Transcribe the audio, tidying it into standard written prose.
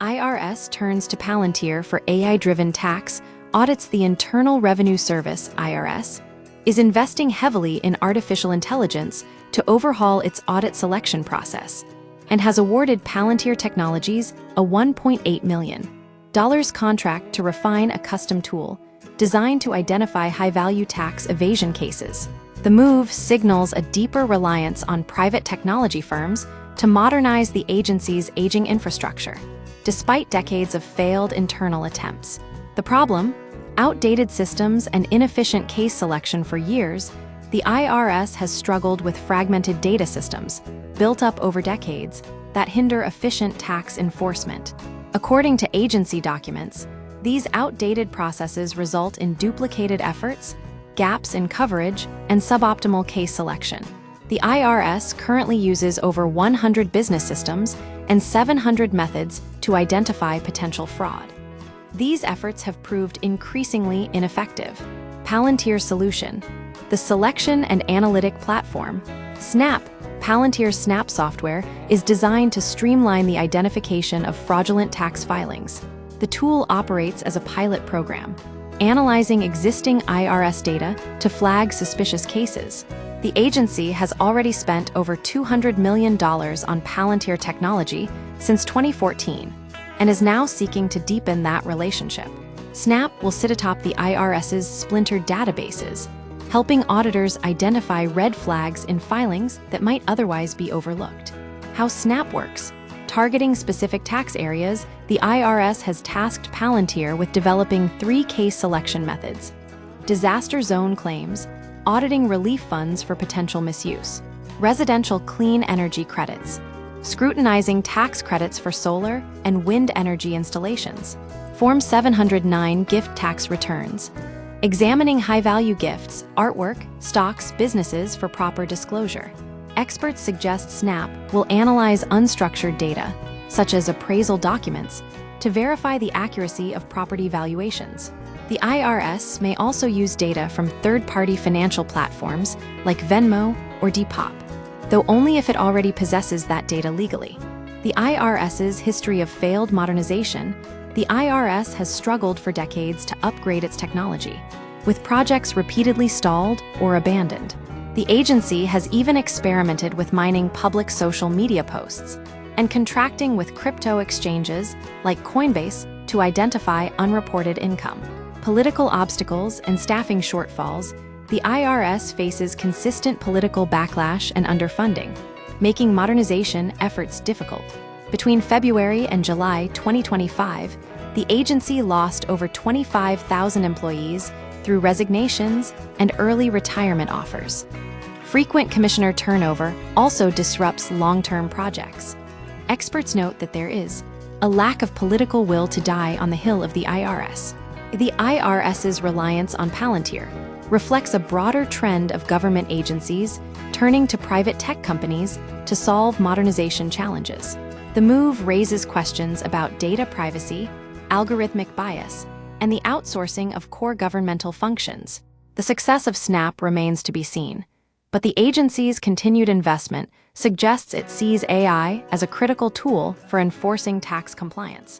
IRS turns to Palantir for AI-driven tax. Audits. The Internal Revenue Service, IRS, is investing heavily in artificial intelligence to overhaul its audit selection process and has awarded Palantir Technologies a $1.8 million contract to refine a custom tool designed to identify high-value tax evasion cases. The move signals a deeper reliance on private technology firms to modernize the agency's aging infrastructure, despite decades of failed internal attempts. The problem? Outdated systems and inefficient case selection. For years, the IRS has struggled with fragmented data systems, built up over decades, that hinder efficient tax enforcement. According to agency documents, these outdated processes result in duplicated efforts, gaps in coverage, and suboptimal case selection. The IRS currently uses over 100 business systems and 700 methods to identify potential fraud. These efforts have proved increasingly ineffective. Palantir's solution: the selection and analytic platform, Snap. Palantir's Snap software is designed to streamline the identification of fraudulent tax filings. The tool operates as a pilot program, analyzing existing IRS data to flag suspicious cases. The agency has already spent over $200 million on Palantir technology since 2014 and is now seeking to deepen that relationship. Snap will sit atop the IRS's splintered databases, helping auditors identify red flags in filings that might otherwise be overlooked. How Snap works: targeting specific tax areas, the IRS has tasked Palantir with developing 3 case selection methods: disaster zone claims, auditing relief funds for potential misuse, residential clean energy credits, scrutinizing tax credits for solar and wind energy installations, Form 709 gift tax returns, examining high-value gifts, artwork, stocks, businesses for proper disclosure. Experts suggest Snap will analyze unstructured data, such as appraisal documents, to verify the accuracy of property valuations. The IRS may also use data from third-party financial platforms like Venmo or Depop, though only if it already possesses that data legally. The IRS's history of failed modernization: the IRS has struggled for decades to upgrade its technology, with projects repeatedly stalled or abandoned. The agency has even experimented with mining public social media posts and contracting with crypto exchanges like Coinbase to identify unreported income. Political obstacles and staffing shortfalls: the IRS faces consistent political backlash and underfunding, making modernization efforts difficult. Between February and July 2025, the agency lost over 25,000 employees through resignations and early retirement offers. Frequent commissioner turnover also disrupts long-term projects. Experts note that there is a lack of political will to die on the Hill of the IRS. The IRS's reliance on Palantir reflects a broader trend of government agencies turning to private tech companies to solve modernization challenges. The move raises questions about data privacy, algorithmic bias, and the outsourcing of core governmental functions. The success of Snap remains to be seen, but the agency's continued investment suggests it sees AI as a critical tool for enforcing tax compliance.